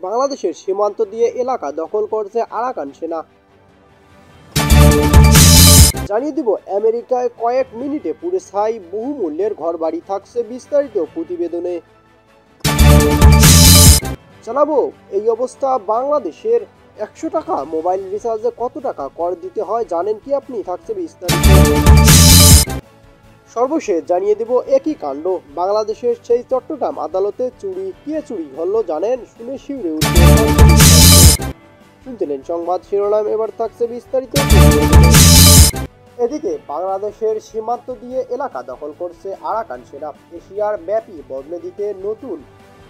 বাংলাদেশের সীমান্ত দিয়ে এলাকা দখল করছে আরাকান সেনা। জানিয়ে দিব আমেরিকায় কয়েক মিনিটে পুরো ছাই বহুমূল্যের ঘরবাড়ি থাকছে বিস্তারিত প্রতিবেদনে। জানাবো এই অবস্থা বাংলাদেশের 100 টাকা মোবাইল রিচার্জে কত টাকা কর দিতে হয় জানেন কি আপনি, থাকছে বিস্তারিত। সর্বশেষ জানিয়ে দেব একই কাণ্ড বাংলাদেশের সেই চট্টগ্রাম আদালতে চুরি, কে চুরি হলো জানেন, শুনে শিউরে উঠবে। শুনছিলেন সংবাদ শিরোনাম, এবার থাকছে বিস্তারিত। এদিকে বাংলাদেশের সীমান্ত দিয়ে এলাকা দখল করছে আরাকান সেনা। এশিয়ার ব্যাপী বদলে দিতে নতুন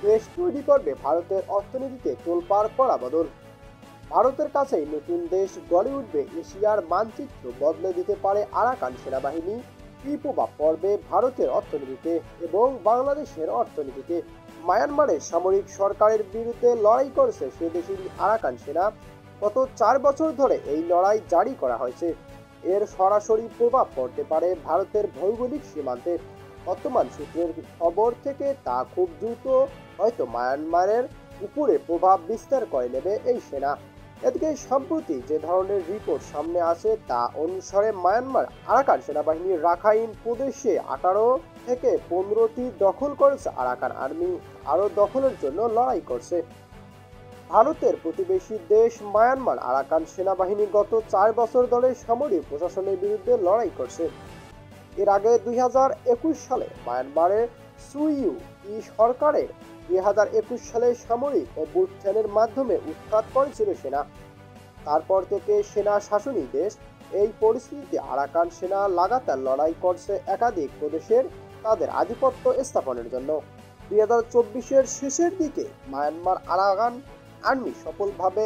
দেশ তৈরি করবে ভারতের অর্থনীতিতে তোলপাড় করা বদল। ভারতের কাছেই নতুন দেশ গড়ে উঠবে, এশিয়ার মানচিত্র বদলে দিতে পারে আরাকান সেনাবাহিনী। কি প্রভাব পড়বে ভারতের অর্থনীতিতে এবং বাংলাদেশের অর্থনীতিতে? মায়ানমারের সামরিক সরকারের বিরুদ্ধে লড়াই করছে সে দেশের আরাকান সেনা। গত 4 বছর ধরে এই লড়াই জারি করা হয়েছে। এর সরাসরি প্রভাব পড়তে পারে ভারতের ভৌগোলিক সীমান্তে। বর্তমান সূত্রের খবর থেকে তা খুব দ্রুত হয়তো মায়ানমারের উপরে প্রভাব বিস্তার করে নেবে এই সেনা। এদিকে সম্প্রতি যে ধরনের রিপোর্ট সামনে আসে তা অনুসারে মায়ানমার আরাকান সেনাবাহিনী রাখাইন প্রদেশে 18 থেকে 15টি দখল করেছে আরাকান আর্মি, আরও দখলের জন্য লড়াই করছে। ভারতের প্রতিবেশী দেশ মায়ানমার আরাকান সেনাবাহিনী গত 4 বছর ধরে সামরিক প্রশাসনের বিরুদ্ধে লড়াই করছে। এর আগে 2021 সালে মায়ানমারের সুইউই সরকারের 2021 সালে সামরিক অভ্যুত্থানের মাধ্যমে উৎখাত করেছিল সেনা। তারপর থেকে সেনা শাসনী দেশ। এই পরিস্থিতিতে আরাকান সেনা লাগাতার লড়াই করছে একাধিক প্রদেশের তাদের আধিপত্য স্থাপনের জন্য। 2024-এর শেষের দিকে মায়ানমার আরাকান আর্মি সফলভাবে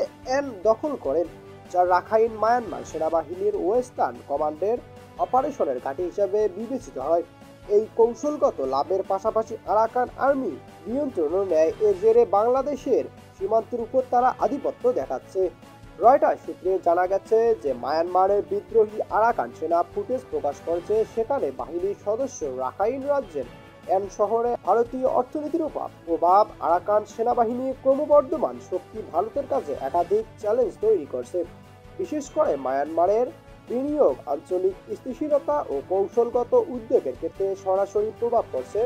দখল করেন, যা রাখাইন মায়ানমার সেনাবাহিনীর ওয়েস্টার্ন কমান্ডের অপারেশনের ঘাঁটি হিসেবে বিবেচিত হয়। এই কৌশলগত লাভের পাশাপাশি আরাকান আর্মি নিয়ন্ত্রণ নেয়, এর জেরে বাংলাদেশের সীমান্তের উপর তারা আধিপত্য দেখাচ্ছে। রয়টার্স সূত্রে জানা গেছে যে মায়ানমারের বিদ্রোহী আরাকান সেনা ফুটেজ প্রকাশ করেছে, সেখানে বাহিনীর সদস্য রাখাইন রাজ্যের শহরে ভারতীয় অর্থনীতির প্রভাব। আরাকান সেনাবাহিনীর ক্রমবর্ধমান শক্তি ভারতের কাছে একাধিক চ্যালেঞ্জ তৈরি করছে, বিশেষ করে মায়ানমারের বিনিয়োগ, আঞ্চলিক স্থিতিশীলতা ও কৌশলগত উদ্যোগের ক্ষেত্রে সরাসরি প্রভাব পড়ছে।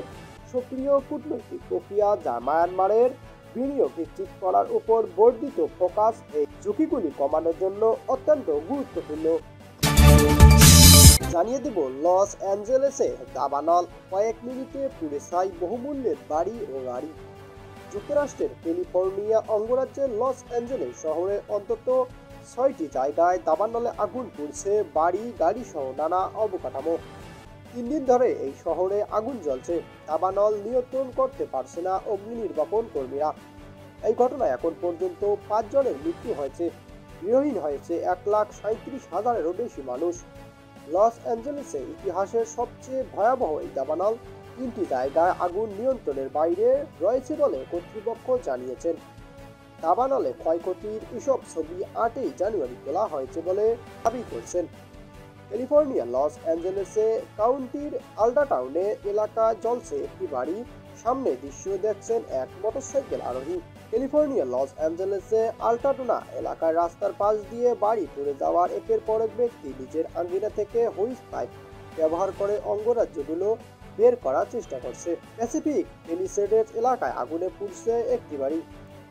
সক্রিয় কূটনৈতিক প্রক্রিয়া যা মায়ানমারের বিনিয়োগ নিশ্চিত করার উপর বর্ধিত ফোকাস এই ঝুঁকিগুলি কমানোর জন্য অত্যন্ত গুরুত্বপূর্ণ। জানিয়ে দেব লস অ্যাঞ্জেলেসে দাবানল, কয়েক মিনিটে পুড়ে ছাই বহুমূল্যের বাড়ি ও গাড়ি। যুক্তরাষ্ট্রের ক্যালিফোর্নিয়া অঙ্গরাজ্যের লস অ্যাঞ্জেলেস শহরে অন্তত 6টি জায়গায় দাবানলে আগুন পুড়ছে, বাড়ি গাড়ি সহ নানা অবকাঠামো। 3 দিন ধরে এই শহরে আগুন জ্বলছে। দাবানল নিয়ন্ত্রণ করতে পারছে না অগ্নি নির্বাপন কর্মীরা। এই ঘটনায় এখন পর্যন্ত 5 জনের মৃত্যু হয়েছে, গৃহহীন হয়েছে 1,37,000-এরও বেশি মানুষ। লস অ্যাঞ্জেলেসে ইতিহাসের সবচেয়ে ভয়াবহ এই দাবানল 3টি জায়গায় আগুন নিয়ন্ত্রণের বাইরে রয়েছে বলে কর্তৃপক্ষ জানিয়েছেন। দাবানলে ক্ষয়ক্ষতির এসব ছবি 8 জানুয়ারি তোলা হয়েছে বলে দাবি করছেন। ক্যালিফোর্নিয়া লস অ্যাঞ্জেলেসে কাউন্টির আল্ডাটাউনে এলাকা জ্বলছে একটি বাড়ি, সামনে দৃশ্য দেখছেন এক মোটরসাইকেল আরোহী। ক্যালিফোর্নিয়া লস অ্যাঞ্জেলেসে আল্টাডোনা এলাকায় রাস্তার পাশ দিয়ে বাড়ি পুড়ে যাওয়ার একের পর এক ব্যক্তি নিজের আঙ্গিনা থেকে হুইস পাইপ ব্যবহার করে অঙ্গরাজ্যগুলো বের করার চেষ্টা করছে। প্যাসিফিক প্যালিসেডস এলাকায় আগুনে পুড়ছে একটি বাড়ি।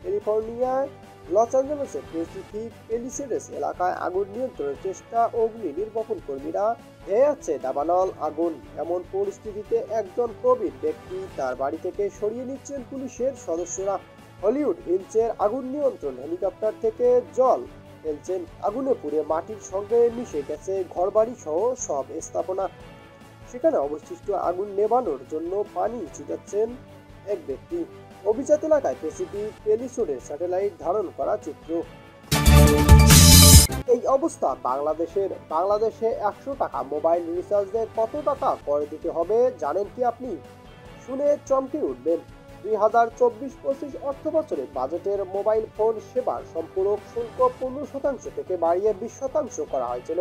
ক্যালিফোর্নিয়ায় লস অ্যাঞ্জেলেসের প্যাসিফিক প্যালিসেডস এলাকায় আগুন নিয়ন্ত্রণের চেষ্টা, অগ্নি নির্বাপন কর্মীরা ধেয়ে যাচ্ছে দাবানল আগুন। এমন পরিস্থিতিতে একজন প্রবীণ ব্যক্তি তার বাড়ি থেকে সরিয়ে নিচ্ছেন পুলিশের সদস্যরা। হলিউড হিলসের আগুন নিয়ন্ত্রণ হেলিকপ্টার থেকে জল ফেলছেন। আগুনে পুড়ে মাটির সঙ্গে মিশে গেছে ঘরবাড়ি সহ সব স্থাপনা। সেখানে অবশিষ্ট আগুন নেভানোর জন্য পানি ছিটাচ্ছেন এক ব্যক্তি। অভিজাত এলাকায় প্যাসিফিক প্যালিসেডের স্যাটেলাইট ধারণ করা চিত্র। এই অবস্থা বাংলাদেশে 100 টাকা মোবাইল রিচার্জে কত টাকা কর দিতে হবে জানেন কি আপনি? শুনে চমকে উঠবেন। 2024-25 অর্থ বছরে বাজেটের মোবাইল ফোন সেবার সম্পূরক শুল্ক 15% থেকে বাড়িয়ে 20% করা হয়েছিল।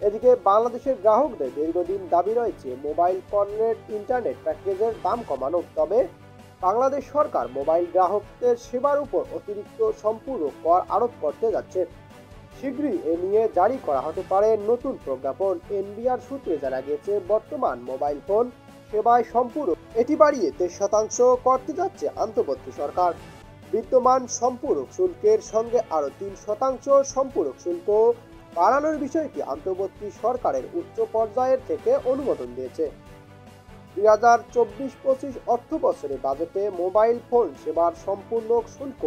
এদিকে বাংলাদেশের গ্রাহকদের দীর্ঘদিন দাবি রয়েছে মোবাইল পণ্যের ইন্টারনেট প্যাকেজের দাম কমানো, তবে বাংলাদেশ সরকার মোবাইল গ্রাহকদের সেবার উপর অতিরিক্ত সম্পূরক কর আরোপ করতে যাচ্ছে। শীঘ্রই এ নিয়ে জারি করা হতে পারে নতুন প্রজ্ঞাপন। এনবিআর সূত্রে জানা গিয়েছে, বর্তমান মোবাইল ফোন সেবায় সম্পূরক এটি বাড়িয়ে 23% করতে যাচ্ছে অন্তর্বর্তী সরকার। বিদ্যমান সম্পূরক শুল্কের সঙ্গে আরও 3% সম্পূরক শুল্ক বাড়ানোর বিষয়টি অন্তর্বর্তী সরকারের উচ্চ পর্যায়ের থেকে অনুমোদন দিয়েছে। 2024-25 অর্থ বছরে বাজেটে মোবাইল ফোন সেবার সম্পূর্ণ শুল্ক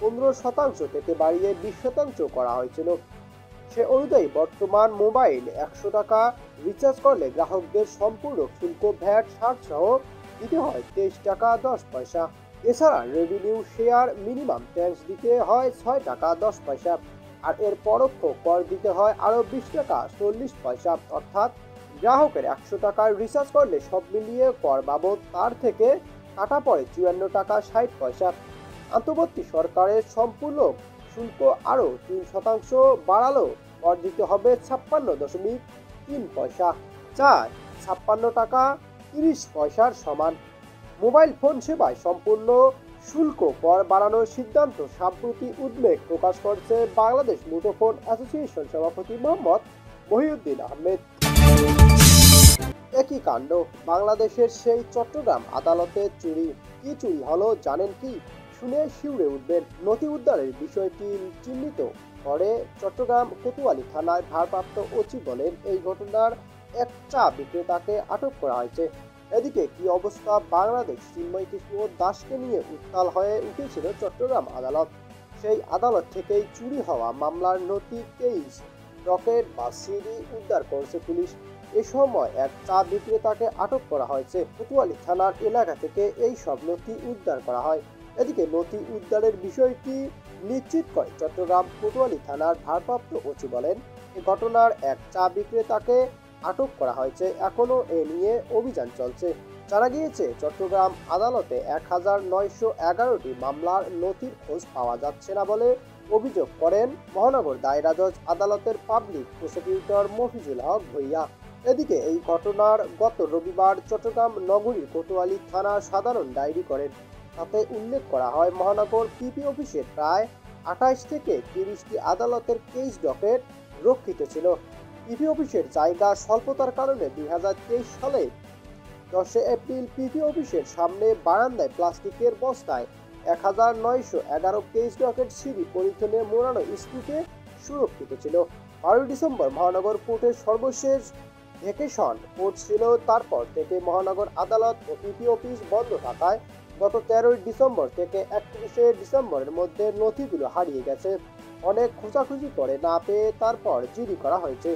15% থেকে বাড়িয়ে 20% করা হয়েছিল। সে অনুযায়ী বর্তমান মোবাইল 100 টাকা রিচার্জ করলে গ্রাহকদের সম্পূর্ণ শুল্ক ভ্যাট ছাড় সহ দিতে হয় 23 টাকা 10 পয়সা। এছাড়া রেভিনিউ শেয়ার মিনিমাম ট্যাক্স দিতে হয় 6 টাকা 10 পয়সা, আর এর পরোক্ষ কর দিতে হয় আরও 20 টাকা 40 পয়সা। অর্থাৎ গ্রাহকের 100 টাকার রিচার্জ করলে সব মিলিয়ে কর বাবদ তার থেকে কাটা পড়ে 54 টাকা 60 পয়সা। অন্তর্বর্তী সরকারের সম্পূর্ণ শুল্ক আরও 3% বাড়ালো কর দিতে হবে 56.3 পয়সা, যা 56 টাকা 30 পয়সার সমান। মোবাইল ফোন সেবায় সম্পূর্ণ শুল্ক কর বাড়ানোর সিদ্ধান্ত সাম্প্রতি উদ্বেগ প্রকাশ করছে বাংলাদেশ মুঠোফোন অ্যাসোসিয়েশন সভাপতি মোহাম্মদ মহিউদ্দিন আহমেদ। একই কাণ্ড বাংলাদেশের সেই চট্টগ্রাম আদালতে চুরি। কি চুরি হলো জানেন কি? শুনে শিউরে উঠবেন। নথি উদ্ধারের বিষয়টি চিহ্নিত করে চট্টগ্রাম কোতোয়ালি থানার ভারপ্রাপ্ত ওসি বলেন, এই ঘটনার এক চা বিক্রেতাকে আটক করা হয়েছে। এদিকে কি অবস্থা বাংলাদেশ? চিন্ময় কিশোর দাসকে নিয়ে উত্তাল হয়ে উঠেছিল চট্টগ্রাম আদালত। সেই আদালত থেকেই চুরি হওয়া মামলার নথি কেস, রকেট বা সিডি উদ্ধার করেছে পুলিশ। এ সময় এক চা বিক্রেতাকে আটক করা হয়েছে। কোতোয়ালি থানার এলাকা থেকে এই সব নথি উদ্ধার করা হয়। এদিকে নথি উদ্ধারের বিষয়টি নিশ্চিত করে চট্টগ্রাম কোতোয়ালি থানার ভারপ্রাপ্ত ওসি বলেন, এই ঘটনার এক চা বিক্রেতাকে আটক করা হয়েছে। এখনো এ নিয়ে অভিযান চলছে। জানা গিয়েছে, চট্টগ্রাম আদালতে 1911টি মামলার নথির খোঁজ পাওয়া যাচ্ছে না বলে অভিযোগ করেন মহানগর দায়রা জজ আদালতের পাবলিক প্রসিকিউটর মফিজুল হক ভূঁইয়া। এদিকে এই ঘটনার গত রবিবার চট্টগ্রাম নগরীর কোতোয়ালি থানা সাধারণ ডায়েরি করেন। তাতে উল্লেখ করা হয়, মহানগর পিপি অফিসের প্রায় 28 থেকে 30টি আদালতের কেস ডকেট রক্ষিত ছিল। পিপি অফিসের জায়গা স্বল্পতার কারণে 2023 সালে 10 এপ্রিল পিপি অফিসের সামনে বারান্দায় প্লাস্টিকের বস্তায় 1911 কেস ডকেট সিডি পলিথিনে মোড়ানো স্টিকে সুরক্ষিত ছিল। 12 ডিসেম্বর মহানগর কোর্টের সর্বশেষ ভেকেশন কোর্ট ছিল। তারপর থেকে মহানগর আদালত ও পিপি অফিস বন্ধ থাকায় গত 13 ডিসেম্বর থেকে 31 ডিসেম্বরের মধ্যে নথিগুলো হারিয়ে গেছে। অনেক খোঁজাখুঁজি করে না পেয়ে তারপর জিডি করা হয়েছে।